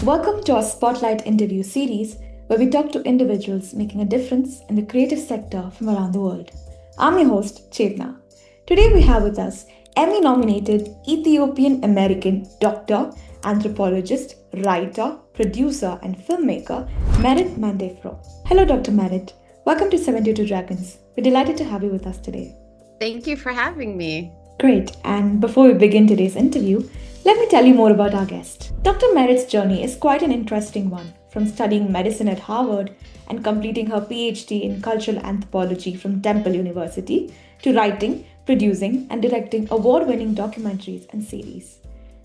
Welcome to our Spotlight interview series where we talk to individuals making a difference in the creative sector from around the world. I'm your host, Chetna. Today we have with us Emmy nominated Ethiopian American doctor, anthropologist, writer, producer, and filmmaker Mehret Mandefro. Hello, Dr. Mehret. Welcome to 72 Dragons. We're delighted to have you with us today. Thank you for having me. Great. And before we begin today's interview, let me tell you more about our guest. Dr. Mehret's journey is quite an interesting one, from studying medicine at Harvard and completing her PhD in cultural anthropology from Temple University to writing, producing, and directing award winning documentaries and series.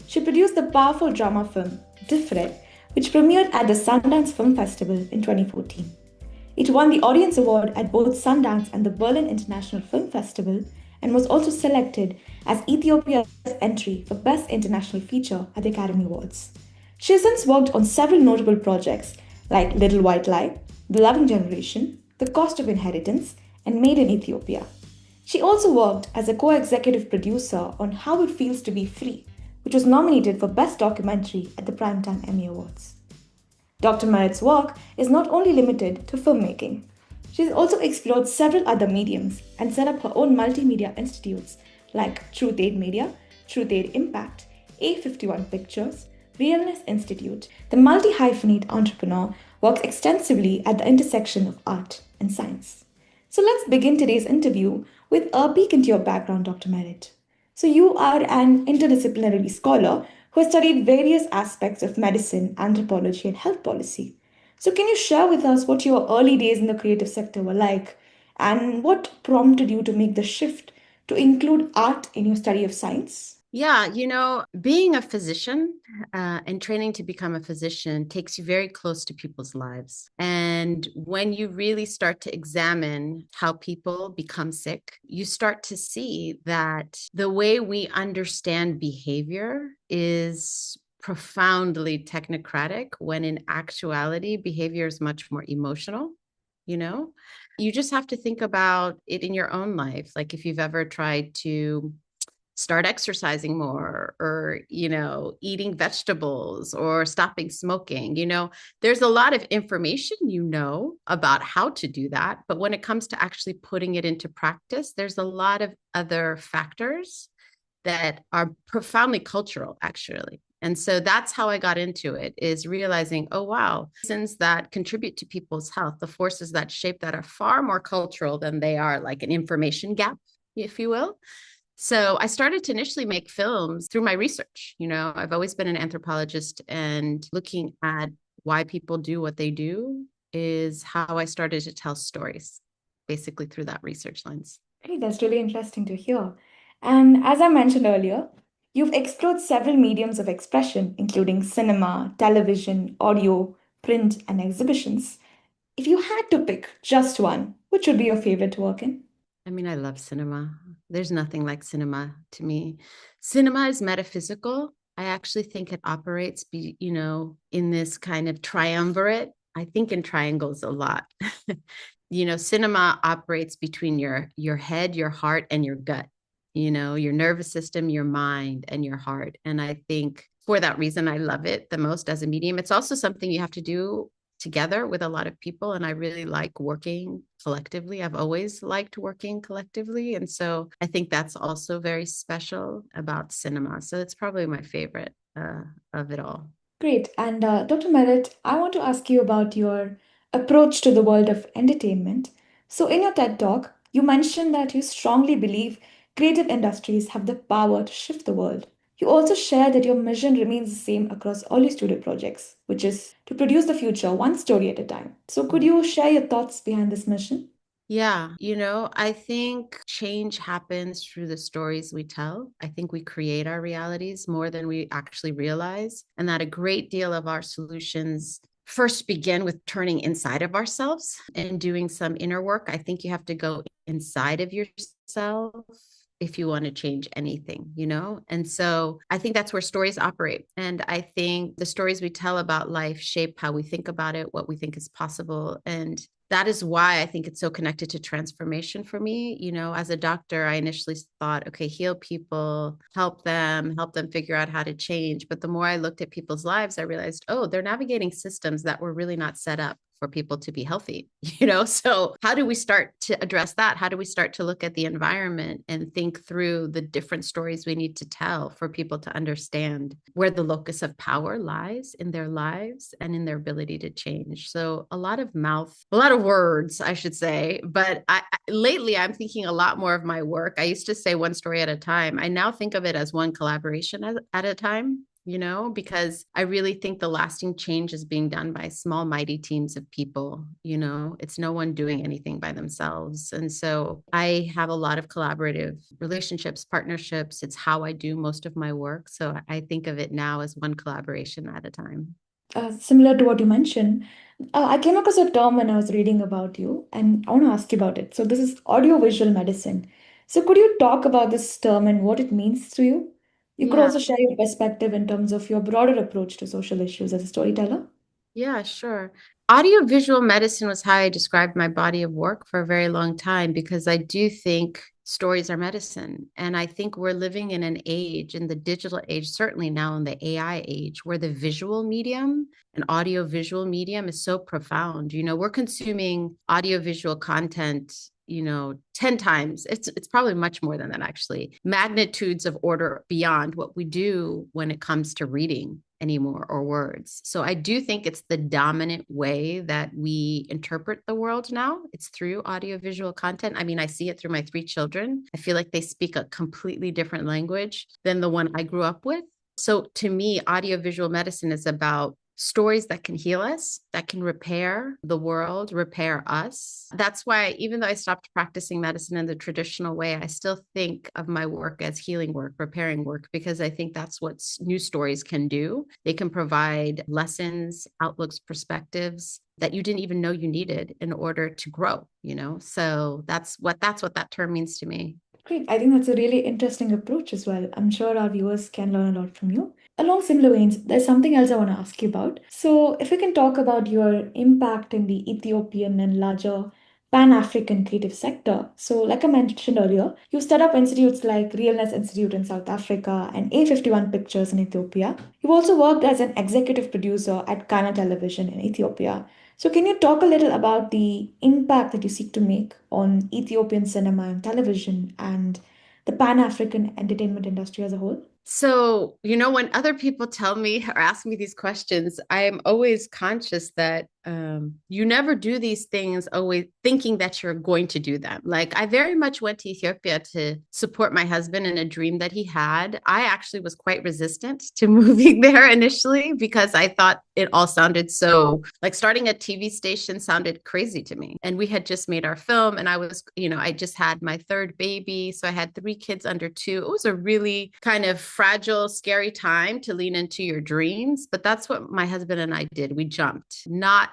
She produced the powerful drama film Different, which premiered at the Sundance Film Festival in 2014. It won the Audience Award at both Sundance and the Berlin International Film Festival and was also selected as Ethiopia's entry for Best International Feature at the Academy Awards. She has since worked on several notable projects like Little White Lie, The Loving Generation, The Cost of Inheritance, and Made in Ethiopia. She also worked as a co-executive producer on How It Feels to Be Free, which was nominated for Best Documentary at the Primetime Emmy Awards. Dr. Mehret's work is not only limited to filmmaking. She's also explored several other mediums and set up her own multimedia institutes like Truth Aid Media, Truth Aid Impact, A51 Pictures, Realness Institute. The multi-hyphenate entrepreneur works extensively at the intersection of art and science. So let's begin today's interview with a peek into your background, Dr. Mehret. So you are an interdisciplinary scholar who has studied various aspects of medicine, anthropology, and health policy. So, can you share with us what your early days in the creative sector were like and what prompted you to make the shift to include art in your study of science? Yeah, being a physician and training to become a physician takes you very close to people's lives. And when you really start to examine how people become sick, you start to see that the way we understand behavior is profoundly technocratic, when in actuality, behavior is much more emotional. You know, you just have to think about it in your own life. Like if you've ever tried to start exercising more or eating vegetables or stopping smoking, there's a lot of information about how to do that, but when it comes to actually putting it into practice, there's a lot of other factors that are profoundly cultural, actually. And so that's how I got into it, is realizing, oh, wow, reasons that contribute to people's health, the forces that shape that are far more cultural than they are like an information gap, if you will. So I started to initially make films through my research. I've always been an anthropologist, and looking at why people do what they do is how I started to tell stories, basically through that research lens. Hey, that's really interesting to hear. And as I mentioned earlier, you've explored several mediums of expression, including cinema, television, audio, print, and exhibitions. If you had to pick just one, which would be your favorite to work in? I mean, I love cinema. There's nothing like cinema to me. Cinema is metaphysical. I actually think it operates, in this kind of triumvirate. I think in triangles a lot. Cinema operates between your head, your heart, and your gut. Your nervous system, your mind, and your heart. And I think for that reason, I love it the most as a medium. It's also something you have to do together with a lot of people. And I really like working collectively. I've always liked working collectively. And so I think that's also very special about cinema. So it's probably my favorite of it all. Great. And Dr. Merritt, I want to ask you about your approach to the world of entertainment. So, in your TED Talk, you mentioned that you strongly believe creative industries have the power to shift the world. You also share that your mission remains the same across all your studio projects, which is to produce the future one story at a time. So, could you share your thoughts behind this mission? Yeah, I think change happens through the stories we tell. I think we create our realities more than we actually realize, and that a great deal of our solutions first begin with turning inside of ourselves and doing some inner work. I think you have to go inside of yourself if you want to change anything. And so I think that's where stories operate. And I think the stories we tell about life shape how we think about it, what we think is possible. And that is why I think it's so connected to transformation for me. You know, as a doctor, I initially thought, okay, heal people, help them figure out how to change. But the more I looked at people's lives, I realized, oh, they're navigating systems that were really not set up for people to be healthy, you know? So how do we start to address that? How do we start to look at the environment and think through the different stories we need to tell for people to understand where the locus of power lies in their lives and in their ability to change? So a lot of words, I should say, but lately I'm thinking a lot more of my work. I used to say one story at a time. I now think of it as one collaboration at a time, you know, because I really think the lasting change is being done by small, mighty teams of people. You know, it's no one doing anything by themselves. And so I have a lot of collaborative relationships, partnerships. It's how I do most of my work. So I think of it now as one collaboration at a time. Similar to what you mentioned, I came across a term when I was reading about you, and I want to ask you about it. So, this is audiovisual medicine. So, could you talk about this term and what it means to you? You could Yeah. also share your perspective in terms of your broader approach to social issues as a storyteller. Yeah, sure. Audiovisual medicine was how I described my body of work for a very long time because I do think stories are medicine. And I think we're living in an age, in the digital age, certainly now in the AI age, where the visual medium and audiovisual medium is so profound. You know, we're consuming audiovisual content, you know, 10 times. It's probably much more than that, actually. Magnitudes of order beyond what we do when it comes to reading anymore or words. So I do think it's the dominant way that we interpret the world now. It's through audiovisual content. I mean, I see it through my three children. I feel like they speak a completely different language than the one I grew up with. So to me, audiovisual medicine is about stories that can heal us, that can repair the world, repair us. That's why, even though I stopped practicing medicine in the traditional way, I still think of my work as healing work, repairing work, because I think that's what news stories can do. They can provide lessons, outlooks, perspectives that you didn't even know you needed in order to grow, you know? So that's what that term means to me. Great. I think that's a really interesting approach as well. I'm sure our viewers can learn a lot from you. Along similar veins, there's something else I want to ask you about. So, if we can talk about your impact in the Ethiopian and larger Pan African creative sector. So, like I mentioned earlier, you set up institutes like Realness Institute in South Africa and A51 Pictures in Ethiopia. You've also worked as an executive producer at Kana Television in Ethiopia. So, can you talk a little about the impact that you seek to make on Ethiopian cinema and television and the Pan African entertainment industry as a whole? So, you know, when other people tell me or ask me these questions, I am always conscious that you never do these things always thinking that you're going to do them. Like, I very much went to Ethiopia to support my husband in a dream that he had. I actually was quite resistant to moving there initially because I thought it all sounded so like starting a TV station sounded crazy to me. And we had just made our film, and I was, you know, I just had my third baby. So I had three kids under two. It was a really kind of fragile, scary time to lean into your dreams. But that's what my husband and I did. We jumped, not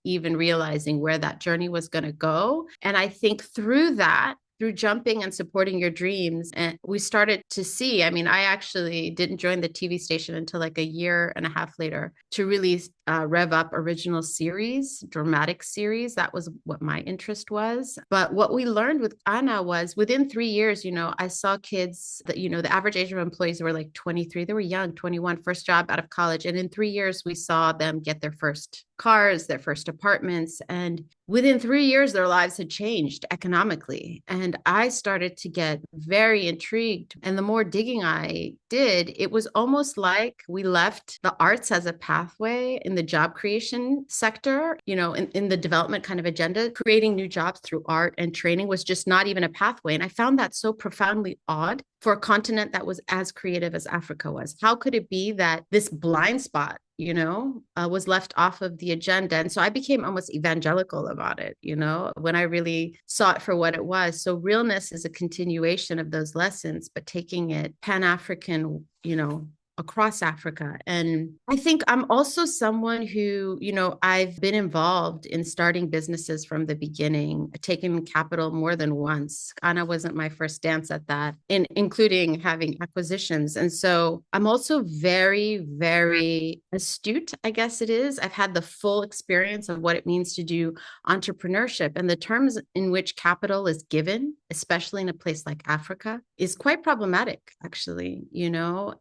even realizing where that journey was going to go. And I think through that, through jumping and supporting your dreams, and we started to see. I mean, I actually didn't join the TV station until like a year and a half later to really rev up original series, dramatic series. That was what my interest was. But what we learned with Anna was within 3 years, you know, I saw kids that, you know, the average age of employees were like 23. They were young, 21, first job out of college. And in 3 years, we saw them get their first cars, their first apartments. And within 3 years, their lives had changed economically. And I started to get very intrigued. And the more digging I did, it was almost like we left the arts as a pathway in the job creation sector, you know, in the development kind of agenda. Creating new jobs through art and training was just not even a pathway. And I found that so profoundly odd for a continent that was as creative as Africa was. How could it be that this blind spot, you know, was left off of the agenda? And so I became almost evangelical about it, you know, when I really saw it for what it was. So realness is a continuation of those lessons, but taking it Pan-African, you know, across Africa. And I think I'm also someone who, I've been involved in starting businesses from the beginning, taking capital more than once. Ghana wasn't my first dance at that, including having acquisitions. And so I'm also very, very astute, I guess it is. I've had the full experience of what it means to do entrepreneurship, and the terms in which capital is given, especially in a place like Africa, is quite problematic, actually,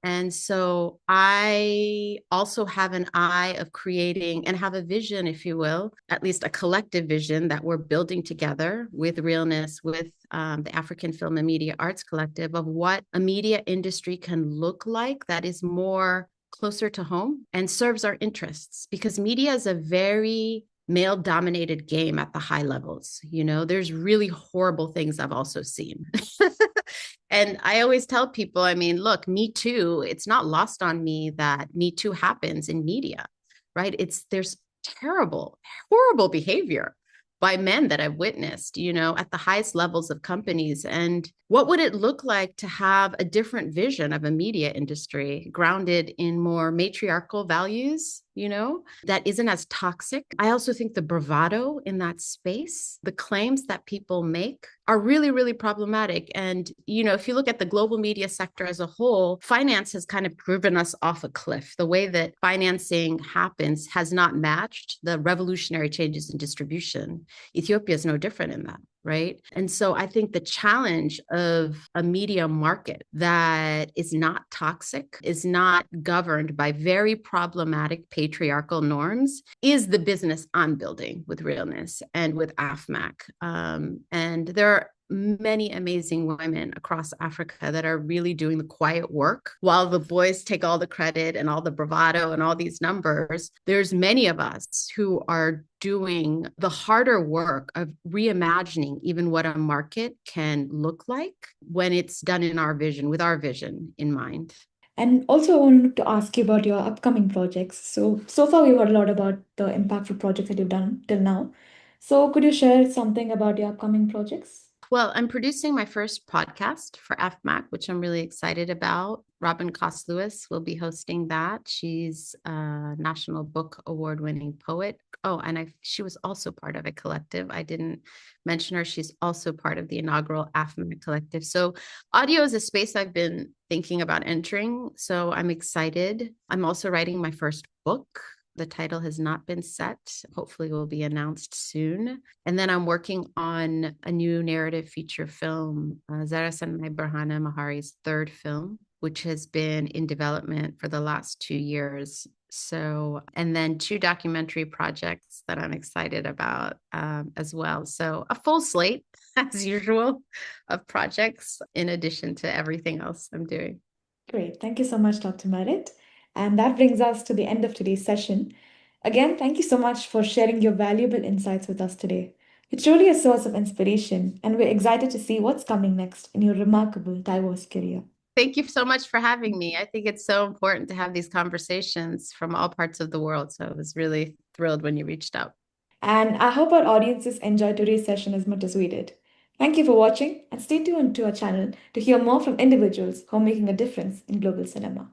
And so I also have an eye of creating and have a vision, if you will, at least a collective vision that we're building together with Realness, with the African Film and Media Arts Collective, of what a media industry can look like that is more closer to home and serves our interests, because media is a very male dominated game at the high levels. There's really horrible things I've also seen. And I always tell people, I mean, look, Me Too, it's not lost on me that Me Too happens in media, right? There's terrible, horrible behavior by men that I've witnessed, at the highest levels of companies. And what would it look like to have a different vision of a media industry grounded in more matriarchal values, that isn't as toxic? I also think the bravado in that space, the claims that people make, are really, really problematic. And, if you look at the global media sector as a whole, finance has kind of driven us off a cliff. The way that financing happens has not matched the revolutionary changes in distribution. Ethiopia is no different in that, right? And so I think the challenge of a media market that is not toxic, is not governed by very problematic patriarchal norms, is the business I'm building with Realness and with AFMAC. And there are many amazing women across Africa that are really doing the quiet work while the boys take all the credit and all the bravado and all these numbers. There's many of us who are doing the harder work of reimagining even what a market can look like when it's done in our vision, with our vision in mind. And also, I wanted to ask you about your upcoming projects. So far, we've heard a lot about the impactful projects that you've done till now. So, could you share something about your upcoming projects? Well, I'm producing my first podcast for FMAC, which I'm really excited about. Robin Cost Lewis will be hosting that. She's a National Book Award winning poet. Oh, and she was also part of a collective. I didn't mention her. She's also part of the inaugural AFMAC collective. So audio is a space I've been thinking about entering. So I'm excited. I'm also writing my first book. The title has not been set. Hopefully will be announced soon. And then I'm working on a new narrative feature film, Zarasan Berhana Mahari's third film, which has been in development for the last 2 years. So, and then 2 documentary projects that I'm excited about as well. So a full slate, as usual, of projects in addition to everything else I'm doing. Great. Thank you so much, Dr. Merit. And that brings us to the end of today's session. Again, thank you so much for sharing your valuable insights with us today. It's truly a source of inspiration, and we're excited to see what's coming next in your remarkable, diverse career. Thank you so much for having me. I think it's so important to have these conversations from all parts of the world. So I was really thrilled when you reached out. And I hope our audiences enjoyed today's session as much as we did. Thank you for watching, and stay tuned to our channel to hear more from individuals who are making a difference in global cinema.